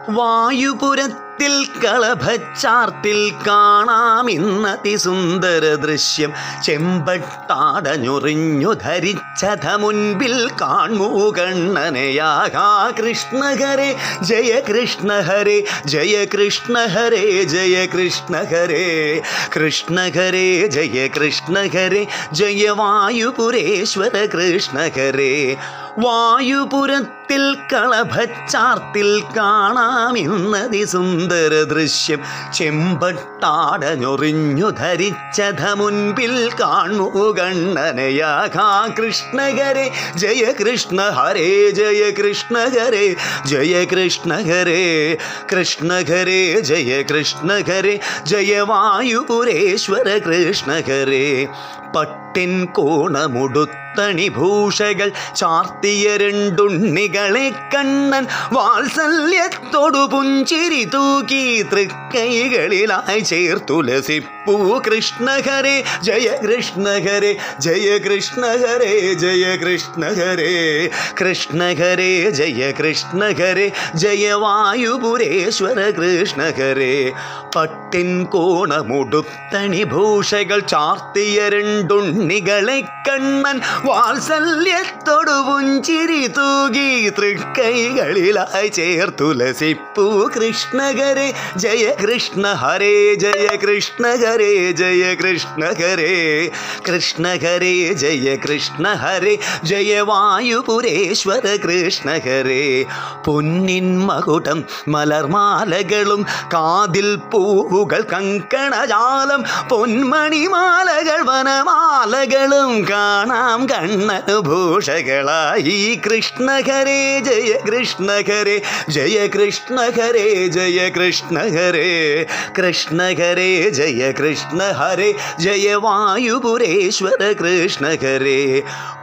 വായുപുരത്തിൽ കളഭച്ചാർത്തിൽ കാണാമിന്നതിസുന്ദര ദൃശ്യം. ചെമ്പട്ടാടഞ്ഞൊറിഞ്ഞു ധരിച്ചത മുൻപിൽ കാൺമൂ കണ്ണനയാകാ. കൃഷ്ണ ഹരേ ജയ കൃഷ്ണ ഹരേ ജയ കൃഷ്ണ ഹരേ ജയ കൃഷ്ണ ഹരേ. കൃഷ്ണ ഹരേ ജയ കൃഷ്ണ ഹരേ ജയ വായുപുരേശ്വര കൃഷ്ണ ഹരേ. വായുപുരത്തിൽ കളഭച്ചാർത്തിൽ കാണാമിന്നതിസുന്ദര ദൃശ്യം. ചെമ്പട്ടാടഞ്ഞൊറിഞ്ഞു ധരിച്ചത മുൻപിൽ കാൺമൂ കണ്ണനയാകാ. കൃഷ്ണ ഹരേ ജയ കൃഷ്ണ ഹരേ ജയ കൃഷ്ണ ഹരേ ജയ കൃഷ്ണ ഹരേ. കൃഷ്ണ ഹരേ ജയ കൃഷ്ണ ഹരേ ജയ വായുപുരേശ്വര കൃഷ്ണ ഹരേ. പട്ടിൻ കോണമുടുത്തണിഭൂഷകൾ ചാർത്തിയ രണ്ടുണ്ണികളെ കണ്ണൻ വാത്സല്യത്തോടു പുഞ്ചിരി തൂക്കി തൃക്കൈകളിലായി ചേർത്തുലസിപ്പൂ. കൃഷ്ണ ഹരേ ജയ കൃഷ്ണ ഹരേ ജയ കൃഷ്ണ ഹരേ ജയ കൃഷ്ണ ഹരേ. കൃഷ്ണ ഹരേ ജയ കൃഷ്ണ ഹരേ ജയ വായുപുരേശ്വര കൃഷ്ണ ഹരേ. പട്ടിൻ കോണമുടുത്തണിഭൂഷകൾ ചാർത്തിയ രണ്ടുണ്ണികളെ കണ്ണൻ വാത്സല്യത്തോടു പുഞ്ചിരി തൂകി തൃക്കൈകളിലായി ചേർത്തുലസിപ്പൂ. കൃഷ്ണ ഹരേ ജയ കൃഷ്ണ ഹരേ ജയ കൃഷ്ണ ഹരേ ജയ കൃഷ്ണ ഹരേ. കൃഷ്ണ ഹരേ ജയ കൃഷ്ണ ഹരേ ജയ വായുപുരേശ്വര കൃഷ്ണ ഹരേ. പൊന്നിൻ മകുടം മലർമാലകളും കാതിൽ പൂവുകൾ കങ്കണജാലം പൊന്മണിമാലകൾ വനമാലകളും കാണാം കണ്ണനുഭൂഷകളായി. കൃഷ്ണ ഹരേ ജയ കൃഷ്ണ ഹരേ ജയ കൃഷ്ണ ഹരേ ജയ കൃഷ്ണ ഹരേ. കൃഷ്ണ ഹരേ ജയ കൃഷ്ണ ഹരേ ജയ വായുപുരേശ്വര കൃഷ്ണ ഹരേ.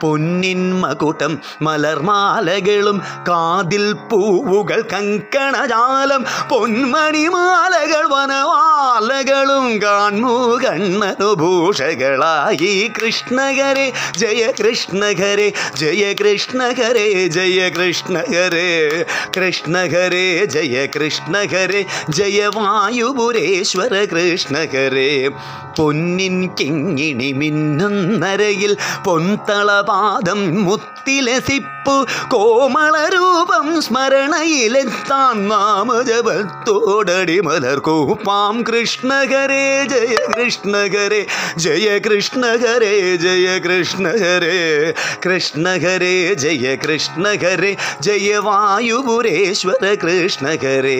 പൊന്നിൻ മകുടം മലർമാലകളും കാതിൽ പൂവുകൾ കങ്കണജാലം പൊന്മണിമാലകൾ വനമാലകളും കാൺമൂ കണ്ണനുഭൂഷകളായി. കൃഷ്ണ ഹരേ ജയ കൃഷ്ണ ഹരേ ജയ കൃഷ്ണ ഹരേ ജയ കൃഷ്ണ ഹരേ. കൃഷ്ണ ഹരേ ജയ കൃഷ്ണ ഹരേ ജയ വായുപുരേശ്വര കൃഷ്ണ ഹരേ. പൊന്നിൻ കിങ്ങിണി മിന്നുന്നരയിൽ പൊൻതളപാദം മുത്തിലസിപ്പു കോമളരൂപം സ്മരണയിലെത്താൻ നാമജപത്തോടടി മലർകൂപ്പാം. കൃഷ്ണ ഹരേ ജയ കൃഷ്ണ ഹരേ ജയ കൃഷ്ണ ഹരേ ജയ കൃഷ്ണ ഹരേ. കൃഷ്ണ ഹരേ ജയ കൃഷ്ണ ഹരേ ജയ വായുപുരേശ്വര കൃഷ്ണ ഹരേ.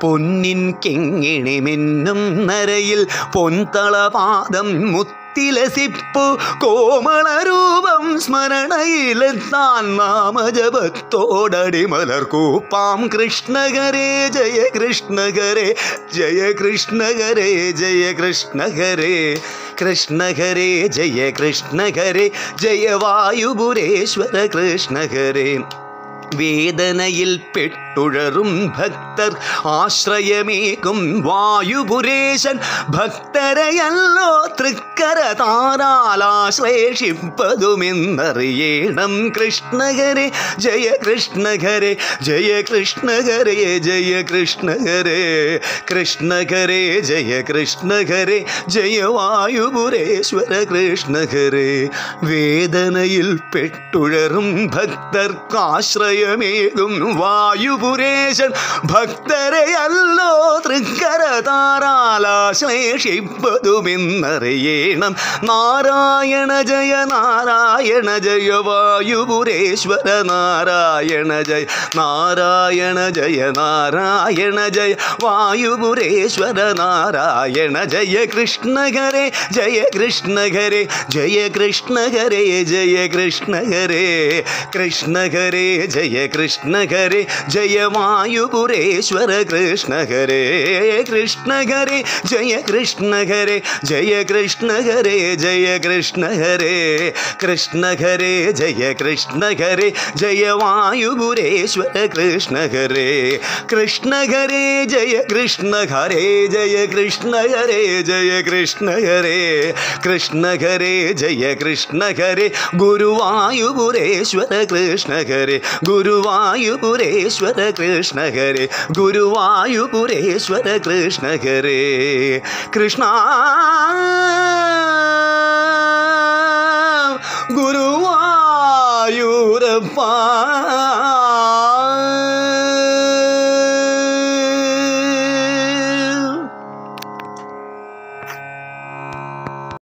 പൊന്നിൻ കിങ്ങിണി മിന്നും നരയിൽ പൊൻതളപാദം മുത്തിലസിപ്പു കോമളരൂപം സ്മരണയിലെത്താൻ നാമജപത്തോടടി മലർകൂപ്പാം. കൃഷ്ണ ഹരേ ജയ കൃഷ്ണ ഹരേ ജയ കൃഷ്ണ ഹരേ ജയ കൃഷ്ണ ഹരേ. കൃഷ്ണ ഹരേ ജയ കൃഷ്ണ ഹരേ ജയ വായുപുരേശ്വര കൃഷ്ണ ഹരേ. വേദനയിൽ പെട്ടുഴറും ഭക്തർ ആശ്രയമേകും വായുപുരേശൻ ഭക്തരെയല്ലോ തൃക്കര താരാലാശ്ലേഷിപ്പതുമെന്നറിയണം. കൃഷ്ണ ഹരേ ജയ കൃഷ്ണ ഹരേ ജയ കൃഷ്ണ ഹരേ ജയ കൃഷ്ണ ഹരേ. കൃഷ്ണ ഹരേ ജയ കൃഷ്ണ ഹരേ ജയ വായുപുരേശ്വര കൃഷ്ണ ഹരേ. വേദനയിൽ പെട്ടുഴറും ഭക്തർക്കാശ്രയമേകും വായുപുരേശൻ ഭക്തരെയല്ലോ തൃക്കര താരാലാശ്ലേഷിപ്പതുമെന്നറിയണം. നാരായണ ജയ നാരായണ ജയ വായുപുരേശ്വര നാരായണ ജയ. നാരായണ ജയ നാരായണ ജയ വായുപുരേശ്വര നാരായണ ജയ. കൃഷ്ണ ഹരേ ജയ കൃഷ്ണ ഹരേ ജയ കൃഷ്ണ ഹരേ ജയ കൃഷ്ണ ഹരേ. കൃഷ്ണ ഹരേ ജയ കൃഷ്ണ ഹരേ ജയ വായുപുരേശ്വര കൃഷ്ണ ഹരേ. കൃഷ്ണ ഹരേ ജയ കൃഷ്ണ ഹരേ ജയ കൃഷ്ണ ഹരേ ജയ കൃഷ്ണ ഹരേ. കൃഷ്ണ ഹരേ ജയ കൃഷ്ണ ഹരേ ജയ വായുപുരേശ്വര കൃഷ്ണ ഹരേ. കൃഷ്ണ ഹരേ ജയ കൃഷ്ണ ഹരേ ജയ കൃഷ്ണ ഹരേ ജയ കൃഷ്ണ ഹരേ. കൃഷ്ണ ഹരേ ജയ കൃഷ്ണ ഹരേ ഗുരുവായൂരേശ്വര കൃഷ്ണ ഹരേ ഗുരുവായൂരേശ്വര കൃഷ്ണ ഹരേ ഗുരുവായൂരേശ്വര കൃഷ്ണ ഹരേ കൃഷ്ണ ഗുരുവായൂരപ്പ